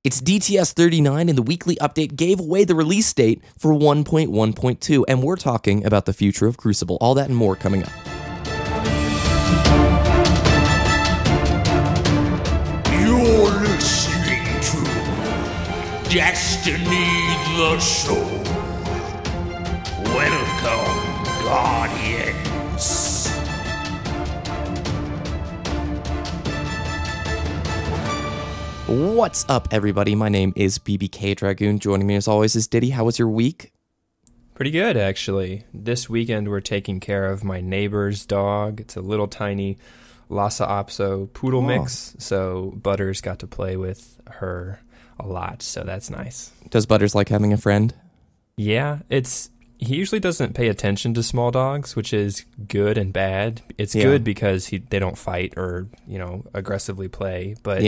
It's DTS 39, and the weekly update gave away the release date for 1.1.2, and we're talking about the future of Crucible. All that and more coming up. You're listening to Destiny the Show. Welcome, Guardians. What's up, everybody? My name is BBK Dragoon. Joining me as always is Ditty. How was your week? Pretty good, actually. This weekend we're taking care of my neighbor's dog. It's a little tiny Lhasa Apso poodle mix, so Butters got to play with her a lot, so that's nice. Does Butters like having a friend? Yeah, he usually doesn't pay attention to small dogs, which is good and bad. It's good because they don't fight or, aggressively play, but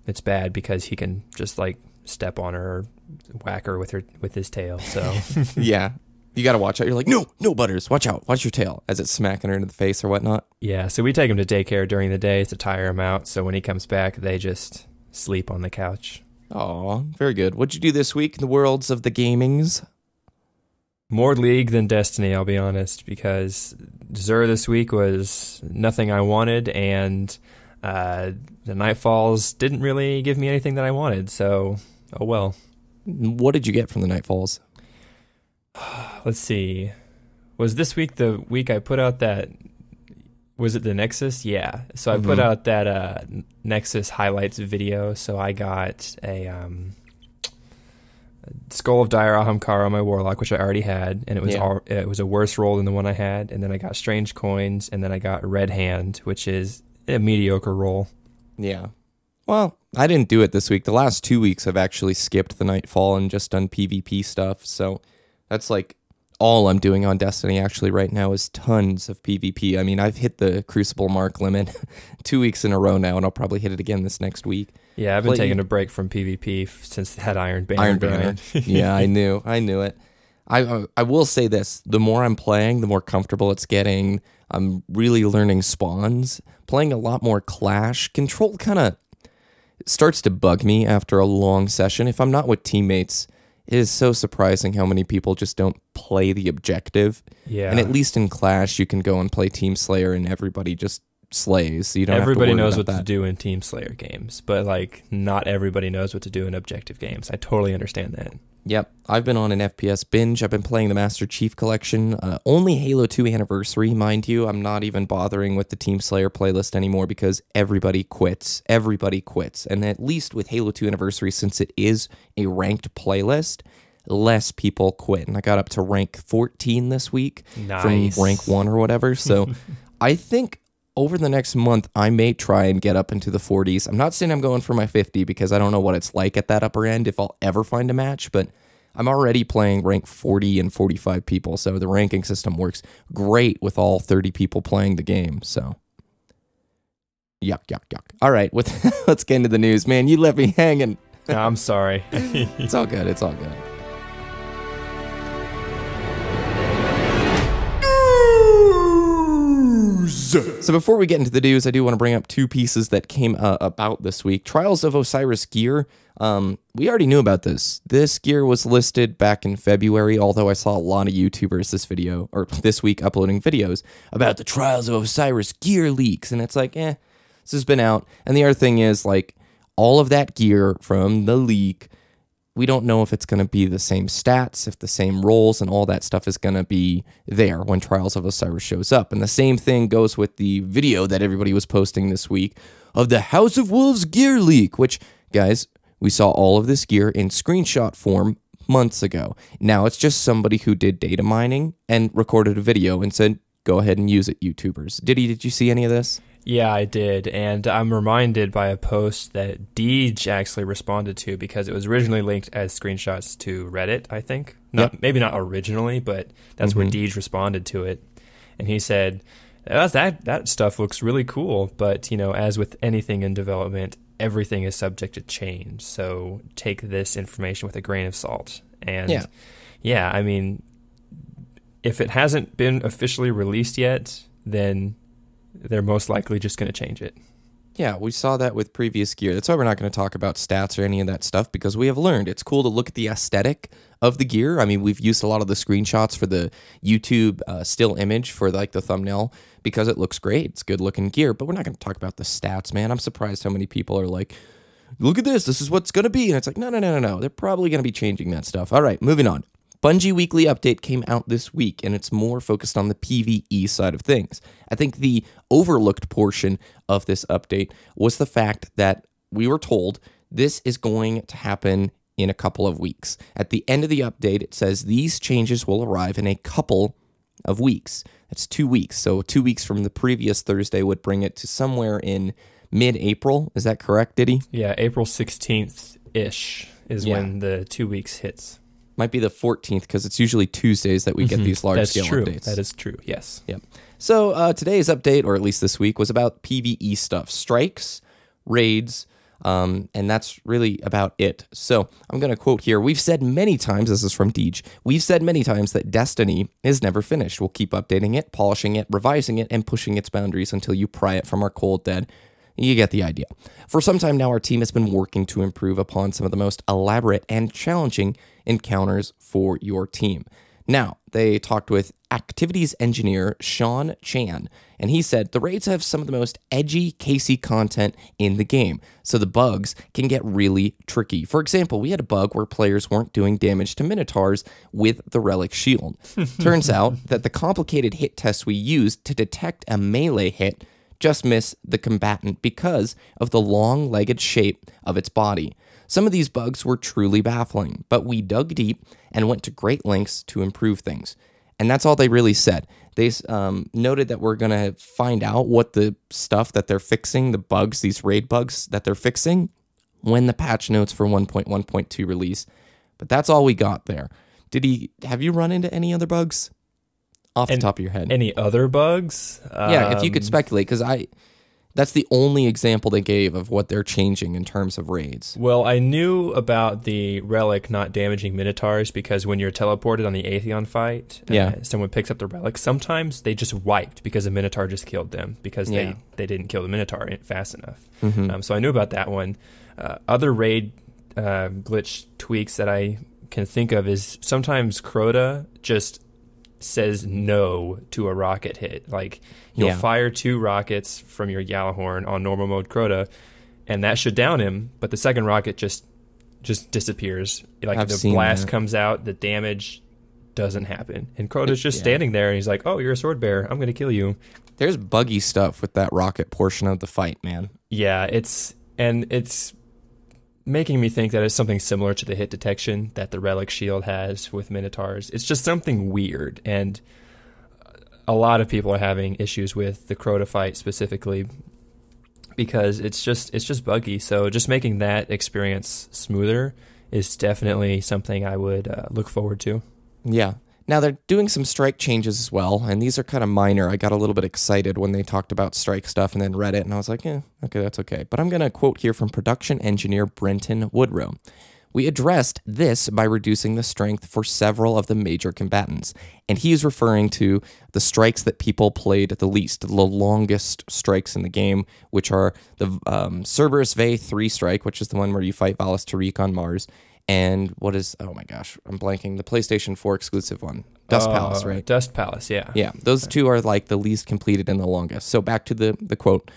it's bad because he can just step on her or whack her with his tail. So yeah, you got to watch out. You're like, no, Butters, watch out, watch your tail, as it's smacking her into the face or whatnot. Yeah, so we take him to daycare during the day to tire him out. So when he comes back, they just sleep on the couch. Aw, very good. What'd you do this week in the worlds of the gamings? More League than Destiny, I'll be honest, because Xur this week was nothing I wanted, and the Nightfalls didn't really give me anything that I wanted, so oh well. What did you get from the Nightfalls? Let's see. Was this week the week I put out that... Was it the Nexus? Yeah. So I put out that Nexus highlights video, so I got a Skull of Dire Ahamkara on my Warlock, which I already had, and it was a worse roll than the one I had, and then I got Strange Coins, and then I got Red Hand, which is a mediocre roll. Yeah. Well, I didn't do it this week. The last 2 weeks I've actually skipped the Nightfall and just done PvP stuff, so that's all I'm doing on Destiny actually right now is tons of PvP. I mean, I've hit the Crucible mark limit 2 weeks in a row now, and I'll probably hit it again this next week. Yeah, I've been taking a break from PvP since that Iron Banner. Iron Banner. Yeah, I knew it. I will say this, the more I'm playing, the more comfortable it's getting. I'm really learning spawns, playing a lot more Clash. Control kind of starts to bug me after a long session. If I'm not with teammates, it is so surprising how many people just don't play the objective. Yeah. And at least in Clash, you can go and play Team Slayer and everybody just slays. So you don't everybody have to worry knows about what to do in Team Slayer games, but not everybody knows what to do in objective games. I totally understand that. Yep. I've been on an FPS binge. I've been playing the Master Chief Collection. Only Halo 2 Anniversary, mind you. I'm not even bothering with the Team Slayer playlist anymore because everybody quits. Everybody quits. And at least with Halo 2 Anniversary, since it is a ranked playlist, less people quit. And I got up to rank 14 this week from rank 1 or whatever. So I think over the next month, I may try and get up into the 40s. I'm not saying I'm going for my 50 because I don't know what it's like at that upper end if I'll ever find a match, but I'm already playing rank 40 and 45 people, so the ranking system works great with all 30 people playing the game, so yuck. All right, let's get into the news. Man, you left me hanging. No, I'm sorry. It's all good. So before we get into the news, I do want to bring up two pieces that came about this week. Trials of Osiris gear. We already knew about this. This gear was listed back in February, although I saw a lot of YouTubers this week uploading videos about the Trials of Osiris gear leaks. And it's this has been out. And the other thing is, all of that gear from the leak, we don't know if it's going to be the same stats, if the same roles and all that stuff is going to be there when Trials of Osiris shows up. And the same thing goes with the video that everybody was posting this week of the House of Wolves gear leak, which, guys, we saw all of this gear in screenshot form months ago. Now it's just somebody who did data mining and recorded a video and said, go ahead and use it, YouTubers. Did you see any of this? Yeah, I did, and I'm reminded by a post that Deej actually responded to because it was originally linked as screenshots to Reddit, I think. Maybe not originally, but that's where Deej responded to it. And he said, that stuff looks really cool, but, as with anything in development, everything is subject to change, so take this information with a grain of salt. And, yeah, I mean, if it hasn't been officially released yet, then they're most likely just going to change it. Yeah, we saw that with previous gear. That's why we're not going to talk about stats or any of that stuff, because we have learned it's cool to look at the aesthetic of the gear. I mean, we've used a lot of the screenshots for the YouTube still image for like the thumbnail because it looks great. It's good looking gear, but we're not going to talk about the stats, man. I'm surprised how many people are like, look at this. This is what's going to be. And it's like, no. They're probably going to be changing that stuff. All right, moving on. Bungie Weekly Update came out this week, and it's more focused on the PvE side of things. I think the overlooked portion of this update was the fact that we were told this is going to happen in a couple of weeks. At the end of the update, it says these changes will arrive in a couple of weeks. That's 2 weeks. So 2 weeks from the previous Thursday would bring it to somewhere in mid-April. Is that correct, Ditty? Yeah, April 16th-ish is when the 2 weeks hits. Might be the 14th because it's usually Tuesdays that we get these large-scale updates. That is true, yes. Yep. So today's update, or at least this week, was about PvE stuff. Strikes, raids, and that's really about it. So I'm going to quote here. We've said many times, this is from Deej, we've said many times that Destiny is never finished. We'll keep updating it, polishing it, revising it, and pushing its boundaries until you pry it from our cold dead. You get the idea. For some time now, our team has been working to improve upon some of the most elaborate and challenging encounters for your team. Now, they talked with activities engineer Sean Chan, and he said the raids have some of the most edgy Casey content in the game, so the bugs can get really tricky. For example, we had a bug where players weren't doing damage to Minotaurs with the Relic Shield. Turns out that the complicated hit test we used to detect a melee hit just miss the combatant because of the long-legged shape of its body. Some of these bugs were truly baffling, but we dug deep and went to great lengths to improve things. And that's all they really said. They noted that we're going to find out what the stuff that they're fixing, the bugs, these raid bugs that they're fixing, when the patch notes for 1.1.2 release. But that's all we got there. Have you run into any other bugs? Off the top of your head. Any other bugs? Yeah, if you could speculate, because that's the only example they gave of what they're changing in terms of raids. Well, I knew about the relic not damaging Minotaurs because when you're teleported on the Atheon fight, someone picks up the relic. Sometimes they just wiped because a Minotaur just killed them because they didn't kill the Minotaur fast enough. So I knew about that one. Other raid glitch tweaks that I can think of is sometimes Crota just says no to a rocket hit. Like you'll fire 2 rockets from your Gjallarhorn on normal mode Crota, and that should down him, but the second rocket just disappears. Like the blast comes out, the damage doesn't happen. And Crota's just standing there and he's like, "Oh, you're a sword bearer. I'm going to kill you." There's buggy stuff with that rocket portion of the fight, man. Yeah, it's making me think that it's something similar to the hit detection that the Relic Shield has with Minotaurs. It's just something weird, and a lot of people are having issues with the Crota fight specifically because it's just buggy. So just making that experience smoother is definitely something I would look forward to. Yeah. Now, they're doing some strike changes as well, and these are kind of minor. I got a little bit excited when they talked about strike stuff and then read it, and I was like, okay, that's okay. But I'm going to quote here from production engineer Brenton Woodrow. We addressed this by reducing the strength for several of the major combatants, and he is referring to the strikes that people played the least, the longest strikes in the game, which are the Cerberus Vey 3 strike, which is the one where you fight Valis Tariq on Mars, and what is, oh my gosh, I'm blanking, the PlayStation 4 exclusive one. Dust Palace, right? Dust Palace, yeah. Yeah, those two are like the least completed and the longest. So back to the quote.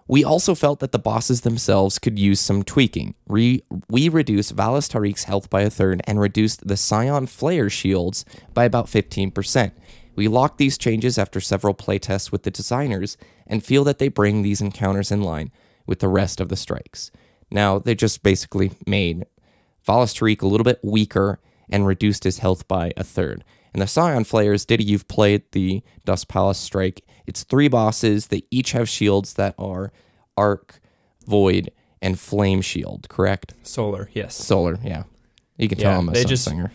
We also felt that the bosses themselves could use some tweaking. We reduced Valis Tariq's health by 1/3 and reduced the Scion Flayer shields by about 15%. We locked these changes after several playtests with the designers and feel that they bring these encounters in line with the rest of the strikes. Now, they just basically made Valis Tariq a little bit weaker and reduced his health by 1/3. And the Scion Flayers, Ditty, you've played the Dust Palace strike. It's 3 bosses. They each have shields that are Arc, Void, and Flame Shield, correct? Solar, yes. Solar, yeah. You can tell I'm a singer.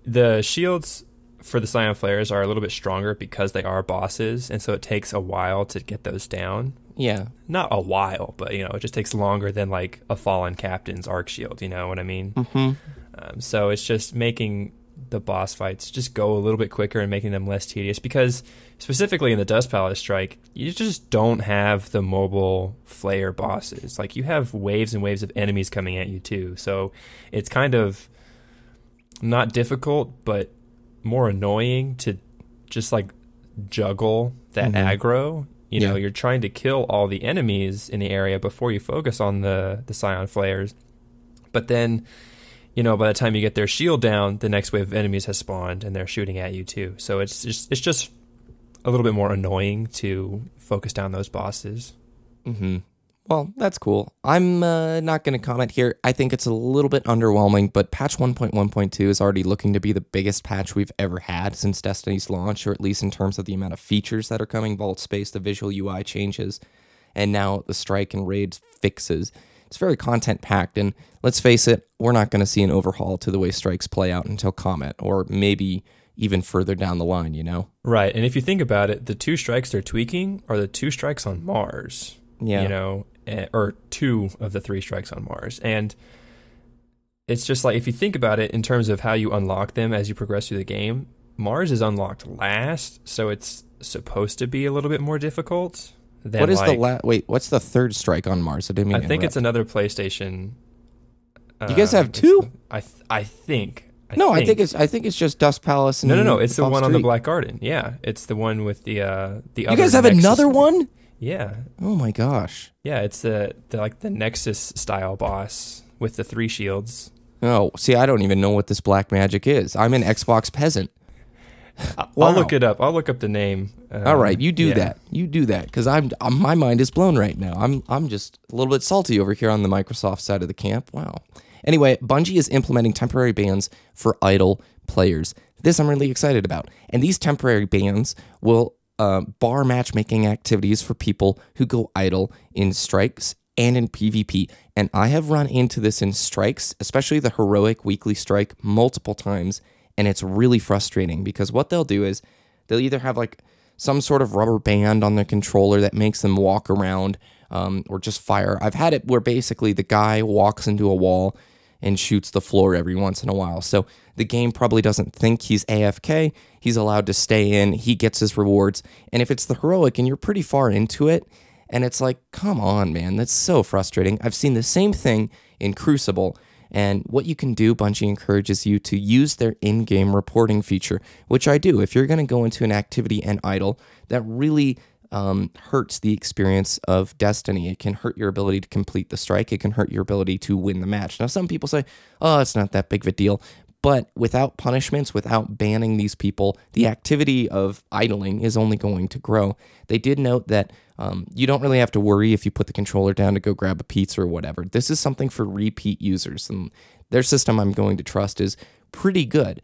The shields for the Scion Flayers are a little bit stronger because they are bosses, and so it takes a while to get those down. Yeah. Not a while, but, it just takes longer than, like, a Fallen Captain's Arc Shield, you know what I mean? Mm-hmm. So it's just making the boss fights just go a little bit quicker and making them less tedious, because specifically in the Dust Palace Strike, you just don't have the mobile flare bosses. Like, you have waves and waves of enemies coming at you too, so it's kind of not difficult, but more annoying to just like juggle that aggro. You know, you're trying to kill all the enemies in the area before you focus on the Scion Flares. But then, you know, by the time you get their shield down, the next wave of enemies has spawned and they're shooting at you too. So it's just a little bit more annoying to focus down those bosses. Well, that's cool. I'm not going to comment here. I think it's a little bit underwhelming, but patch 1.1.2 is already looking to be the biggest patch we've ever had since Destiny's launch, or at least in terms of the amount of features that are coming. Vault Space, the visual UI changes, and now the Strike and Raids fixes. It's very content-packed, and let's face it, we're not going to see an overhaul to the way Strikes play out until Comet, or maybe even further down the line, you know? Right, and if you think about it, the 2 strikes they're tweaking are the 2 strikes on Mars. Yeah. You know, or 2 of the 3 strikes on Mars. And it's just like, if you think about it in terms of how you unlock them as you progress through the game, Mars is unlocked last, so it's supposed to be a little bit more difficult than what is wait, what's the 3rd strike on Mars? I think it's another PlayStation. You guys have 2? I think. I think it's just Dust Palace. And No. It's the one on the Street. Black Garden. Yeah, it's the one with the other. You guys have Nexus another one? Yeah. Oh my gosh. Yeah, it's the Nexus style boss with the 3 shields. Oh, see, I don't even know what this black magic is. I'm an Xbox peasant. I'll look it up. I'll look up the name. All right, you do that. You do that, because my mind is blown right now. I'm just a little bit salty over here on the Microsoft side of the camp. Wow. Anyway, Bungie is implementing temporary bans for idle players. This I'm really excited about. And these temporary bans will bar matchmaking activities for people who go idle in Strikes and in PvP. And I have run into this in Strikes, especially the heroic weekly strike, multiple times. And it's really frustrating, because what they'll do is they'll either have like some sort of rubber band on their controller that makes them walk around or just fire. I've had it where basically the guy walks into a wall and shoots the floor every once in a while. So the game probably doesn't think he's AFK. He's allowed to stay in. He gets his rewards. And if it's the heroic and you're pretty far into it, and it's like, come on, man, that's so frustrating. I've seen the same thing in Crucible. And what you can do, Bungie encourages you to use their in-game reporting feature, which I do. If you're going to go into an activity and idle, that really hurts the experience of Destiny. It can hurt your ability to complete the strike. It can hurt your ability to win the match. Now, some people say, oh, it's not that big of a deal. But without punishments, without banning these people, the activity of idling is only going to grow. They did note that you don't really have to worry if you put the controller down to go grab a pizza or whatever. This is something for repeat users, and their system I'm going to trust is pretty good.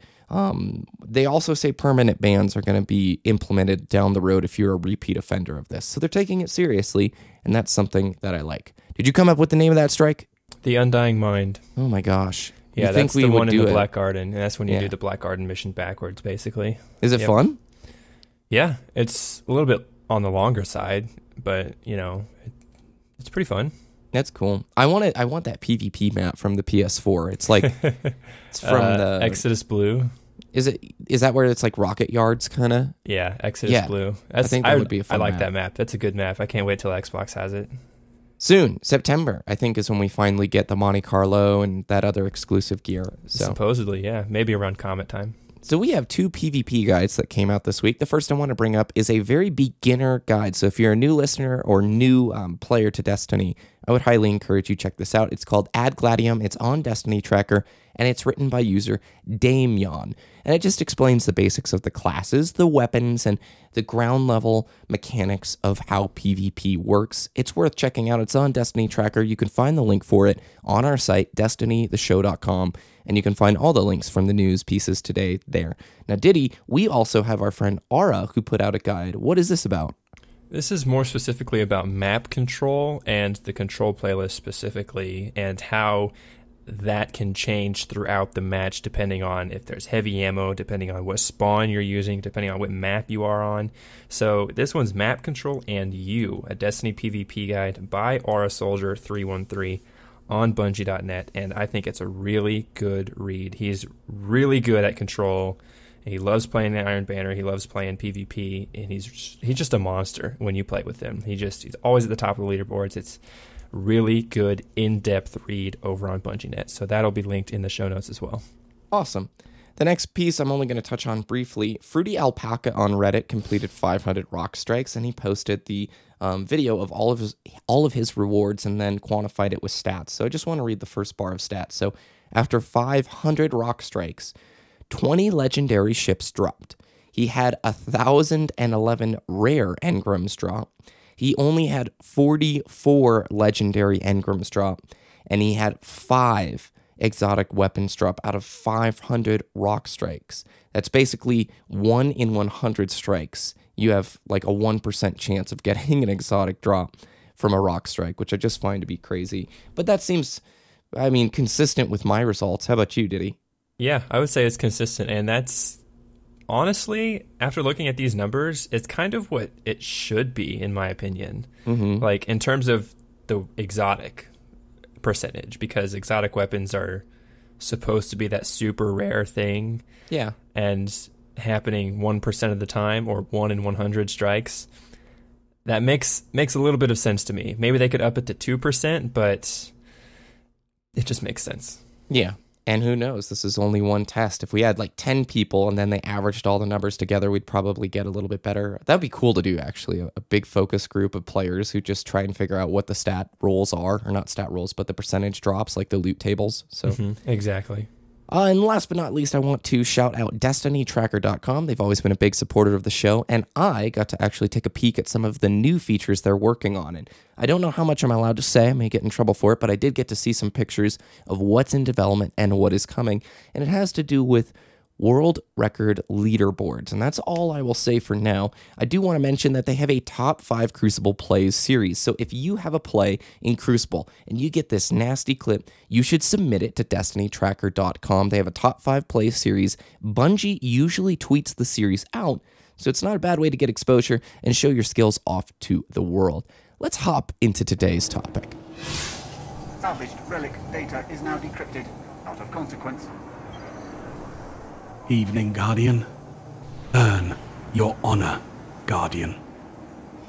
They also say permanent bans are going to be implemented down the road if you're a repeat offender of this. So they're taking it seriously, and that's something that I like. Did you come up with the name of that strike? The Undying Mind. Oh my gosh. Yeah, that's the one in the Black Garden, and that's when you do the Black Garden mission backwards, basically. Is it fun? Yeah, it's a little bit on the longer side, but, you know, it's pretty fun. That's cool. I want that PvP map from the PS4. It's like it's from the Exodus Blue. Is that where it's like rocket yards kind of? Yeah, Exodus Blue. I think that would be a fun I like map. that map. That's a good map. I can't wait till Xbox has it. Soon, September, I think, is when we finally get the Monte Carlo and that other exclusive gear. So supposedly, yeah, maybe around Comet time. So we have 2 PvP guides that came out this week. The first I want to bring up is a very beginner guide. So if you're a new listener or new player to Destiny, I would highly encourage you check this out. It's called Ad Gladium. It's on Destiny Tracker, and it's written by user Damyon. And it just explains the basics of the classes, the weapons, and the ground level mechanics of how PvP works. It's worth checking out. It's on Destiny Tracker. You can find the link for it on our site, destinytheshow.com. And you can find all the links from the news pieces today there. Now, Ditty, we also have our friend Ara who put out a guide. What is this about? This is more specifically about map control and the control playlist specifically, and how that can change throughout the match depending on if there's heavy ammo, depending on what spawn you're using, depending on what map you are on. So this one's Map Control and You, a Destiny PvP guide by Aura Soldier 313 on Bungie.net, and I think it's a really good read. He's really good at control. He loves playing the Iron Banner. He loves playing PvP, and he's just a monster when you play with him. He's always at the top of the leaderboards. It's really good, in-depth read over on Bungie.net. So that'll be linked in the show notes as well. Awesome. The next piece I'm only going to touch on briefly. Fruity Alpaca on Reddit completed 500 rock strikes, and he posted the video of all of his rewards and then quantified it with stats. So I just want to read the first bar of stats. So after 500 rock strikes, 20 legendary ships dropped. He had 1,011 rare engrams drop. He only had 44 legendary engrams drop, and he had 5 exotic weapons drop out of 500 rock strikes. That's basically 1 in 100 strikes. You have like a 1% chance of getting an exotic drop from a rock strike, which I just find to be crazy. But that seems, consistent with my results. How about you, Ditty? Yeah, I would say it's consistent, and that's honestly, after looking at these numbers, it's kind of what it should be, in my opinion. Mm-hmm. Like, in terms of the exotic percentage, because exotic weapons are supposed to be that super rare thing. Yeah. And happening 1% of the time, or 1 in 100 strikes. That makes a little bit of sense to me. Maybe they could up it to 2%, but it just makes sense. Yeah. And who knows? This is only one test. If we had like 10 people and then they averaged all the numbers together, we'd probably get a little bit better. That'd be cool to do, actually. A big focus group of players who just try and figure out what the stat rolls are, or not stat rolls, but the percentage drops, like the loot tables. So Exactly. And last but not least, I want to shout out DestinyTracker.com. They've always been a big supporter of the show, and I got to actually take a peek at some of the new features they're working on. And I don't know how much I'm allowed to say. I may get in trouble for it, but I did get to see some pictures of what's in development and what is coming. And it has to do with world record leaderboards. And that's all I will say for now. I do want to mention that they have a top 5 Crucible plays series. So if you have a play in Crucible and you get this nasty clip, you should submit it to DestinyTracker.com. They have a top 5 play series. Bungie usually tweets the series out, so it's not a bad way to get exposure and show your skills off to the world. Let's hop into today's topic. Salvaged relic data is now decrypted. Out of consequence. Evening, Guardian. Earn your honor, Guardian.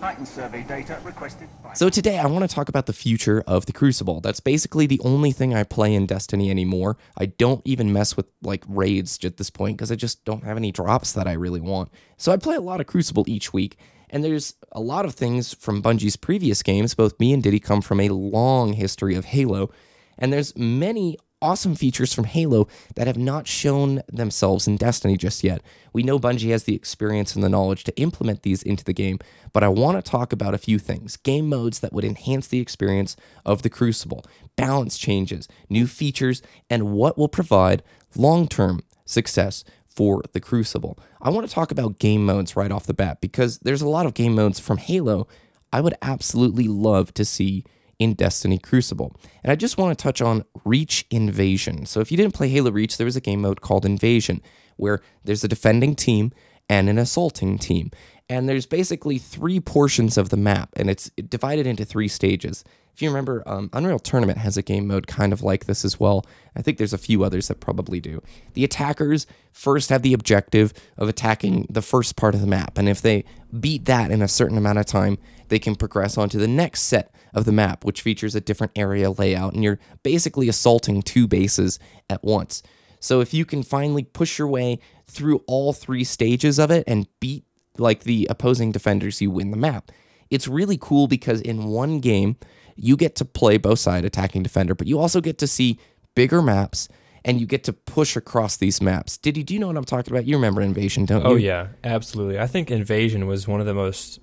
Titan survey data requested by... So today I want to talk about the future of the Crucible. That's basically the only thing I play in Destiny anymore. I don't even mess with like raids at this point because I just don't have any drops that I really want. So I play a lot of Crucible each week, and there's a lot of things from Bungie's previous games. Both me and Ditty come from a long history of Halo, and there's many awesome features from Halo that have not shown themselves in Destiny just yet. We know Bungie has the experience and the knowledge to implement these into the game, but I want to talk about a few things. Game modes that would enhance the experience of the Crucible, balance changes, new features, and what will provide long-term success for the Crucible. I want to talk about game modes right off the bat because there's a lot of game modes from Halo I would absolutely love to see in Destiny Crucible. And I just want to touch on Reach Invasion. So if you didn't play Halo Reach, there was a game mode called Invasion, where there's a defending team and an assaulting team. And there's basically 3 portions of the map, and it's divided into 3 stages. If you remember, Unreal Tournament has a game mode kind of like this as well. I think there's a few others that probably do. The attackers first have the objective of attacking the first part of the map, and if they beat that in a certain amount of time, they can progress on to the next set of the map, which features a different area layout, and you're basically assaulting 2 bases at once. So if you can finally push your way through all 3 stages of it and beat like the opposing defenders, you win the map. It's really cool because in one game, you get to play both side attacking defender, but you also get to see bigger maps and you get to push across these maps. Do you know what I'm talking about? You remember Invasion, don't you? Oh yeah, absolutely. I think Invasion was one of the most,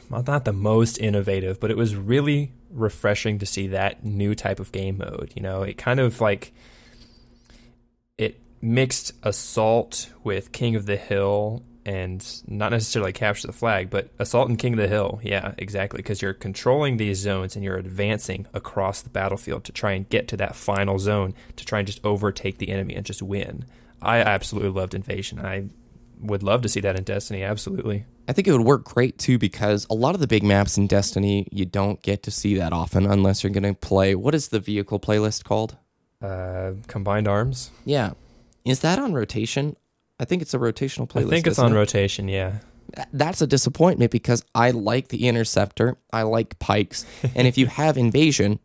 well, not the most innovative, but it was really refreshing to see that new type of game mode. You know, it kind of like, it mixed Assault with King of the Hill, and not necessarily capture the flag, but Assault and King of the Hill. Yeah, exactly. Because you're controlling these zones and you're advancing across the battlefield to try and get to that final zone to try and just overtake the enemy and just win. I absolutely loved Invasion. I would love to see that in Destiny, absolutely. I think it would work great, too, because a lot of the big maps in Destiny, you don't get to see that often unless you're going to play... What is the vehicle playlist called? Combined Arms? Yeah. Is that on rotation? I think it's a rotational playlist. I think it's on rotation, yeah. That's a disappointment because I like the Interceptor, I like Pikes, and if you have Invasion,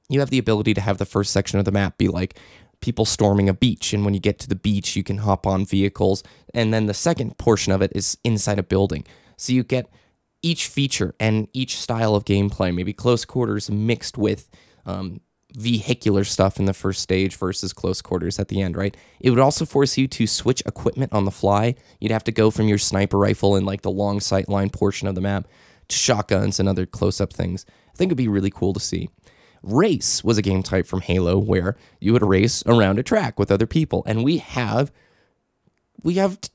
you have the ability to have the first section of the map be like people storming a beach, and when you get to the beach, you can hop on vehicles, and then the second portion of it is inside a building. So you get each feature and each style of gameplay, maybe close quarters mixed with vehicular stuff in the first stage versus close quarters at the end, right? It would also force you to switch equipment on the fly. You'd have to go from your sniper rifle in like the long sight line portion of the map to shotguns and other close-up things. I think it'd be really cool to see. Race was a game type from Halo where you would race around a track with other people, and we have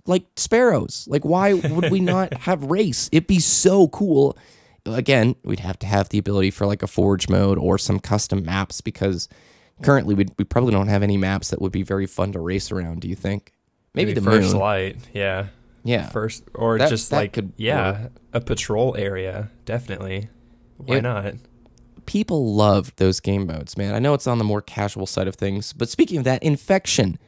like sparrows. Like, why would we not have race? It'd be so cool. Again, we'd have to have the ability for like a forge mode or some custom maps because currently we probably don't have any maps that would be very fun to race around. Do you think? Maybe the First moon. Light, yeah. Yeah. First, or That just could a patrol area, definitely. Why not? People love those game modes, man. I know it's on the more casual side of things, but speaking of that, Infection.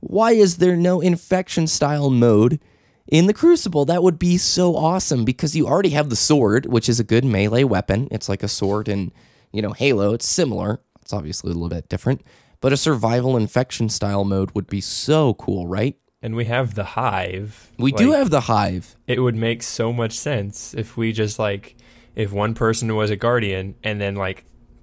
Why is there no Infection style mode in the Crucible? That would be so awesome because you already have the sword, which is a good melee weapon. It's like a sword in, Halo. It's similar. It's obviously a little bit different, but a survival Infection style mode would be so cool, right? And we have the Hive. We do have the Hive. It would make so much sense if we just if one person was a guardian and then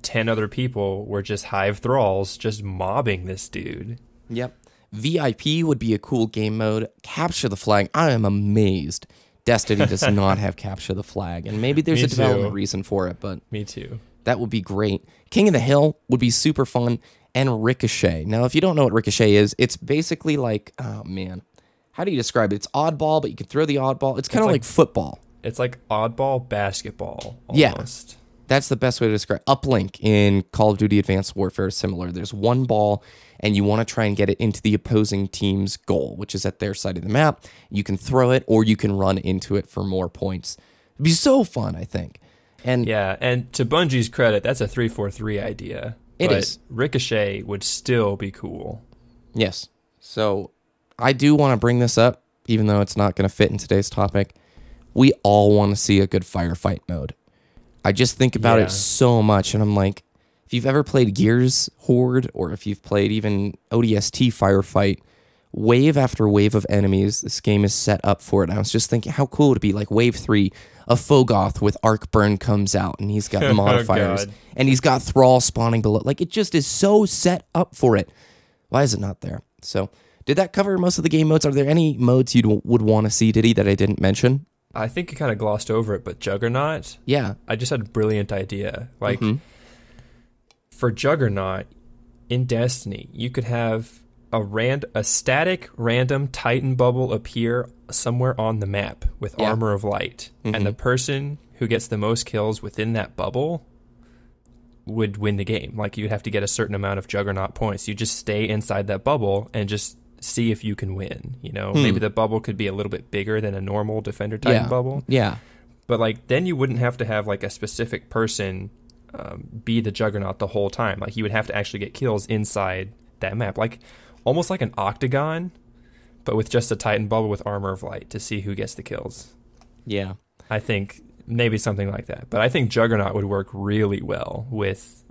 10 other people were just Hive thralls just mobbing this dude. Yep. VIP would be a cool game mode. Capture the Flag. I am amazed Destiny does not have Capture the Flag. And maybe there's a development reason for it, but... Me too. That would be great. King of the Hill would be super fun. And Ricochet. Now, if you don't know what Ricochet is, it's basically like... Oh, man. How do you describe it? It's oddball, but you can throw the oddball. It's kind of like football. It's like oddball basketball, almost. Yeah. That's the best way to describe it. Uplink in Call of Duty Advanced Warfare is similar. There's one ball, and you want to try and get it into the opposing team's goal, which is at their side of the map. You can throw it, or you can run into it for more points. It'd be so fun, I think. And yeah, and to Bungie's credit, that's a 343 idea. It is. Ricochet would still be cool. Yes. So I do want to bring this up, even though it's not going to fit in today's topic. We all want to see a good firefight mode. I just think about it so much, and I'm like, if you've ever played Gears Horde, or if you've played even ODST Firefight, wave after wave of enemies, this game is set up for it. And I was just thinking, how cool would it be? Like Wave 3, a Fogoth with Arc Burn comes out, and he's got modifiers, and he's got Thrall spawning below. Like, it just is so set up for it. Why is it not there? So, did that cover most of the game modes? Are there any modes you would want to see, Ditty, that I didn't mention? I think you kind of glossed over it, but Juggernaut? Yeah. I just had a brilliant idea. For Juggernaut, in Destiny, you could have a static random Titan bubble appear somewhere on the map with Armor of Light. And the person who gets the most kills within that bubble would win the game. Like, you'd have to get a certain amount of Juggernaut points. You just stay inside that bubble and just see if you can win. Maybe the bubble could be a little bit bigger than a normal Defender Titan bubble. Yeah. But then you wouldn't have to have a specific person be the Juggernaut the whole time. You would have to actually get kills inside that map. Almost like an octagon, but with just a Titan bubble with Armor of Light to see who gets the kills. Yeah. I think maybe something like that. But I think Juggernaut would work really well with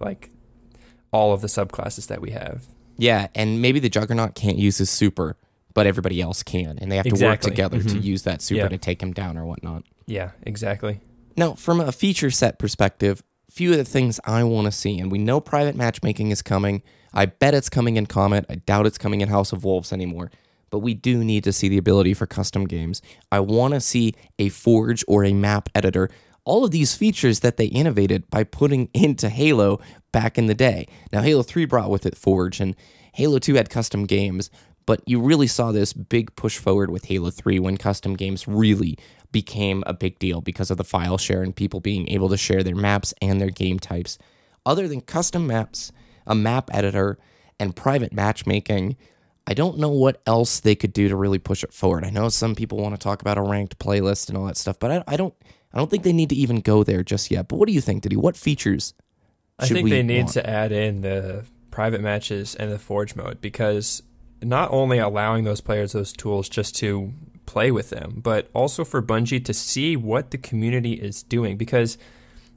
all of the subclasses that we have. Yeah, and maybe the Juggernaut can't use his super, but everybody else can, and they have to work together to use that super to take him down or whatnot. Yeah, exactly. Now, from a feature set perspective, a few of the things I want to see, and we know private matchmaking is coming. I bet it's coming in Comet. I doubt it's coming in House of Wolves anymore, but we do need to see the ability for custom games. I want to see a Forge or a map editor. All of these features that they innovated by putting into Halo back in the day. Now, Halo 3 brought with it Forge, and Halo 2 had custom games, but you really saw this big push forward with Halo 3 when custom games really became a big deal because of the file share and people being able to share their maps and their game types. Other than custom maps, a map editor, and private matchmaking, I don't know what else they could do to really push it forward. I know some people want to talk about a ranked playlist and all that stuff, but I don't think they need to even go there just yet. But what do you think, Ditty? What features I think they need to add in the private matches and the Forge mode, because not only allowing those players those tools just to play with them, but also for Bungie to see what the community is doing, because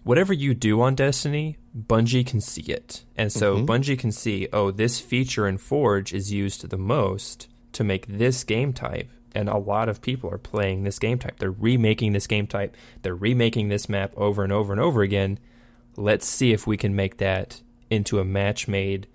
whatever you do on Destiny, Bungie can see it. And so Bungie can see, oh, this feature in Forge is used the most to make this game type, and a lot of people are playing this game type. They're remaking this game type. They're remaking this map over and over and over again. Let's see if we can make that into a match-made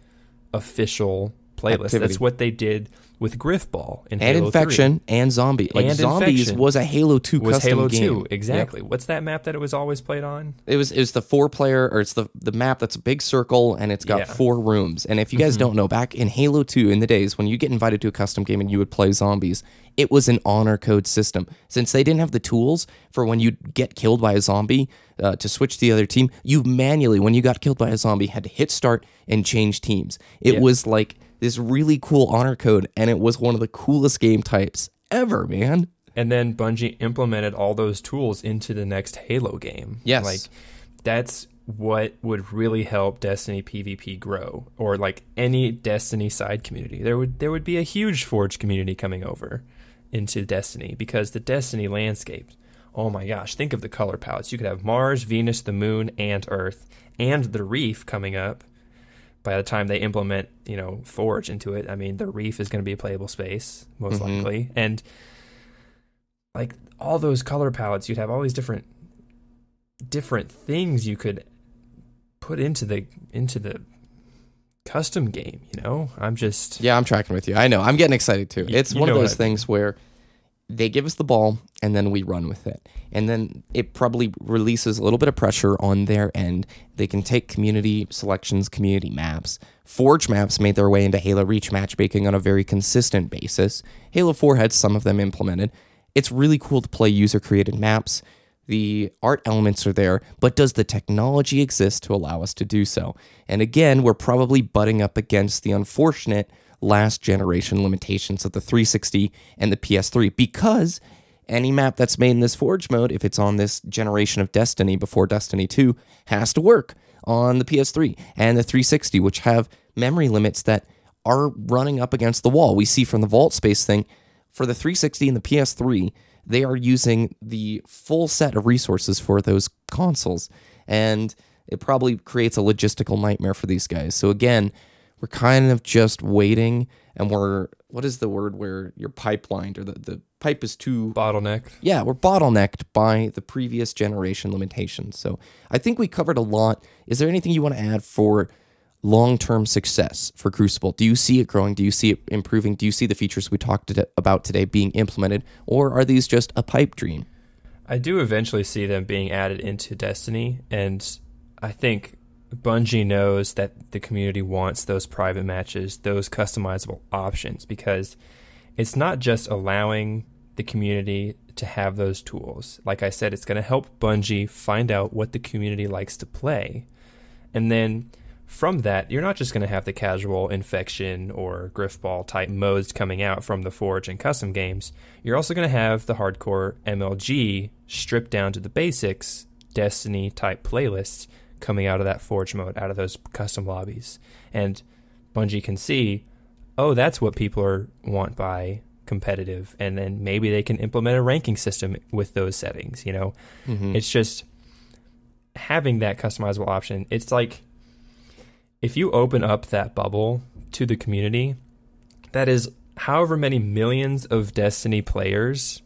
official playlist. Activity. That's what they did with Griffball in and Halo Infection 3. and Zombie. Like And Zombies Infection was a Halo 2 was custom Halo game. 2, exactly. Yep. What's that map that it was always played on? It was the 4-player, or it's the map that's a big circle and it's got 4 rooms. And if you guys don't know, back in Halo 2 in the days when you get invited to a custom game and you would play Zombies, it was an honor code system. Since they didn't have the tools for when you get killed by a zombie to switch to the other team, you manually, when you got killed by a zombie, had to hit start and change teams. It was like this really cool honor code, and it was one of the coolest game types ever, man. And then Bungie implemented all those tools into the next Halo game. Yes. Like, that's what would really help Destiny PvP grow, or like any Destiny side community. There would be a huge Forge community coming over into Destiny, because the Destiny landscape, oh my gosh, think of the color palettes. You could have Mars, Venus, the Moon, and Earth, and the Reef coming up. By the time they implement, Forge into it, I mean, the Reef is going to be a playable space, most likely. And like all those color palettes, you'd have all these different things you could put into the custom game, I'm tracking with you. I know. I'm getting excited too. It's one of those things where they give us the ball and then we run with it. And then it probably releases a little bit of pressure on their end. They can take community selections, community maps. Forge maps made their way into Halo Reach matchmaking on a very consistent basis. Halo 4 had some of them implemented. It's really cool to play user-created maps. The art elements are there, but does the technology exist to allow us to do so? And again, we're probably butting up against the unfortunate last generation limitations of the 360 and the PS3, because any map that's made in this Forge mode, if it's on this generation of Destiny before Destiny 2, has to work on the PS3 and the 360, which have memory limits that are running up against the wall. We see from the vault space thing, for the 360 and the PS3, they are using the full set of resources for those consoles, and it probably creates a logistical nightmare for these guys. So again, we're kind of just waiting, and what is the word where you're pipelined, or the pipe is too... Bottlenecked. Yeah, we're bottlenecked by the previous generation limitations. So I think we covered a lot. Is there anything you want to add for long-term success for Crucible? Do you see it growing? Do you see it improving? Do you see the features we talked about today being implemented? Or are these just a pipe dream? I do eventually see them being added into Destiny, and I think Bungie knows that the community wants those private matches, those customizable options, because it's not just allowing the community to have those tools. Like I said, it's going to help Bungie find out what the community likes to play. And then from that, you're not just going to have the casual Infection or Griffball type modes coming out from the Forge and custom games. You're also going to have the hardcore MLG stripped down to the basics Destiny type playlists coming out of that Forge mode, out of those custom lobbies. And Bungie can see, oh, that's what people want by competitive, and then maybe they can implement a ranking system with those settings. It's just having that customizable option. It's like, if you open up that bubble to the community, that is however many millions of Destiny players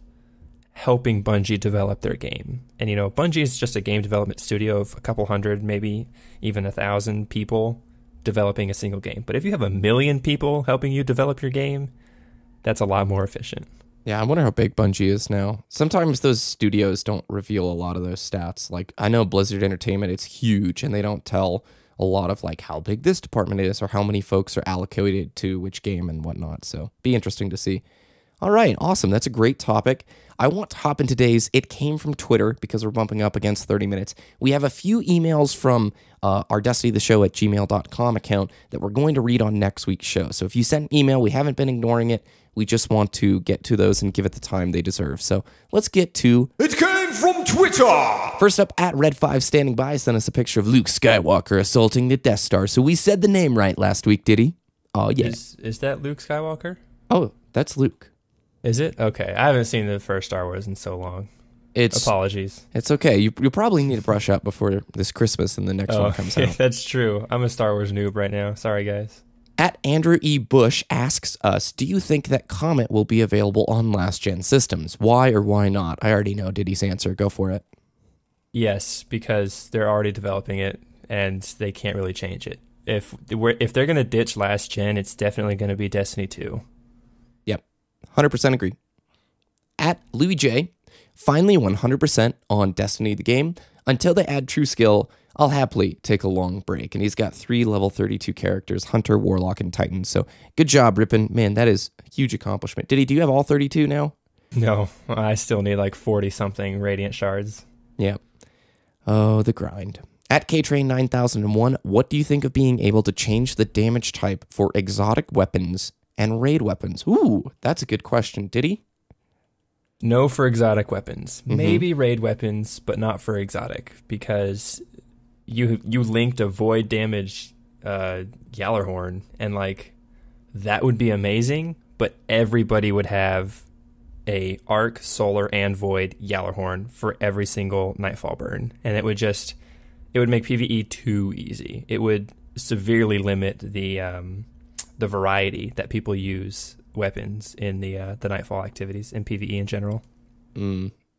helping Bungie develop their game. And, Bungie is just a game development studio of a couple hundred, maybe even 1,000 people developing a single game. But if you have 1 million people helping you develop your game, that's a lot more efficient. Yeah, I wonder how big Bungie is now. Sometimes those studios don't reveal a lot of those stats. Like, I know Blizzard Entertainment, it's huge, and they don't tell a lot of like how big this department is or how many folks are allocated to which game and whatnot. So be interesting to see. All right, awesome. That's a great topic. I want to hop in today's It Came from Twitter because we're bumping up against 30 minutes. We have a few emails from our destinytheshow@gmail.com account that we're going to read on next week's show. So if you sent an email, we haven't been ignoring it. We just want to get to those and give it the time they deserve. So let's get to It Came from Twitter! First up, at Red5 standing by sent us a picture of Luke Skywalker assaulting the Death Star. So we said the name right last week, did he? Oh, yes. Is that Luke Skywalker? Oh, that's Luke. Is it? Okay. I haven't seen the first Star Wars in so long. Apologies. It's okay. You probably need to brush up before this Christmas and the next one comes out. That's true. I'm a Star Wars noob right now. Sorry, guys. At Andrew E. Bush asks us, do you think that Comet will be available on last-gen systems? Why or why not? I already know Ditty's answer. Go for it. Yes, because they're already developing it, and they can't really change it. If they're going to ditch last gen, it's definitely going to be Destiny 2. Yep, 100% agree. At Louis J, finally 100% on Destiny the game. Until they add true skill, I'll happily take a long break. And he's got 3 level 32 characters, Hunter, Warlock, and Titan. So good job, Rippin. Man, that is a huge accomplishment. Ditty, do you have all 32 now? No, I still need like 40-something Radiant Shards. Yep. Oh, the grind. At KTrain 9001, what do you think of being able to change the damage type for exotic weapons and raid weapons? Ooh, that's a good question. Ditty? No for exotic weapons. Maybe raid weapons, but not for exotic, because you linked a void damage Gjallarhorn, and like that would be amazing, but everybody would have a arc, solar, and void Gjallarhorn for every single Nightfall burn, and it would make PvE too easy. It would severely limit the variety that people use weapons in the Nightfall activities and PvE in general.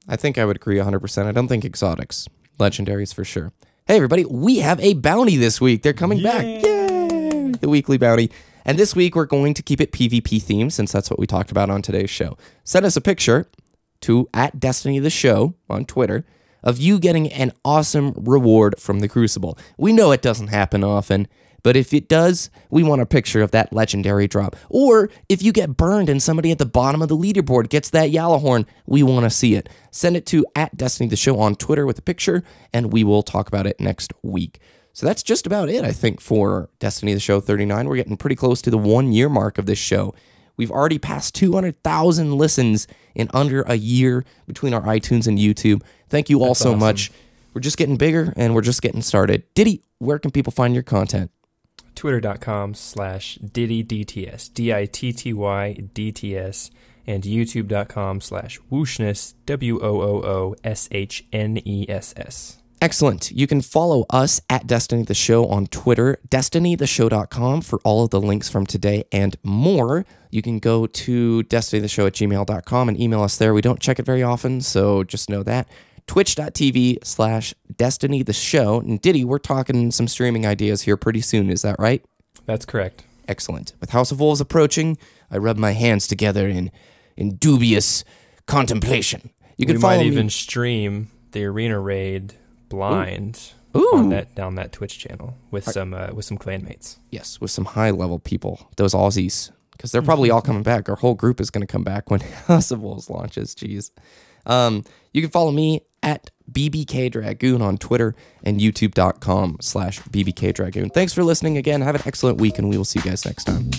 I think I would agree 100%. I don't think exotics. Legendaries for sure. Hey, everybody, we have a bounty this week. They're coming back. Yay! The weekly bounty. And this week, we're going to keep it PvP themed, since that's what we talked about on today's show. Send us a picture to @DestinyTheShow on Twitter of you getting an awesome reward from the Crucible. We know it doesn't happen often, but if it does, we want a picture of that legendary drop. Or if you get burned and somebody at the bottom of the leaderboard gets that Gjallarhorn, we want to see it. Send it to @DestinyTheShow on Twitter with a picture, and we will talk about it next week. So that's just about it, I think, for Destiny the Show 39. We're getting pretty close to the 1-year mark of this show. We've already passed 200,000 listens in under a year between our iTunes and YouTube. Thank you all so much. We're just getting bigger, and we're just getting started. Ditty, where can people find your content? Twitter.com/DittyDTS, DITTYDTS, and YouTube.com/Wooshnes, WOOOSHNESS. Excellent. You can follow us at Destiny the Show on Twitter, destinytheshow.com for all of the links from today and more. You can go to destinytheshow@gmail.com and email us there. We don't check it very often, so just know that. Twitch.tv/DestinyTheShow. And Ditty, we're talking some streaming ideas here pretty soon. Is that right? That's correct. Excellent. With House of Wolves approaching, I rub my hands together in dubious contemplation. You can follow me. We might even stream the arena raid blind down that Twitch channel with some clanmates. Yes, with some high level people, those Aussies, because they're probably all coming back. Our whole group is going to come back when House of Wolves launches. Jeez. You can follow me at BBK Dragoon on Twitter and youtube.com/BBK Dragoon. Thanks for listening again. Have an excellent week, and we will see you guys next time.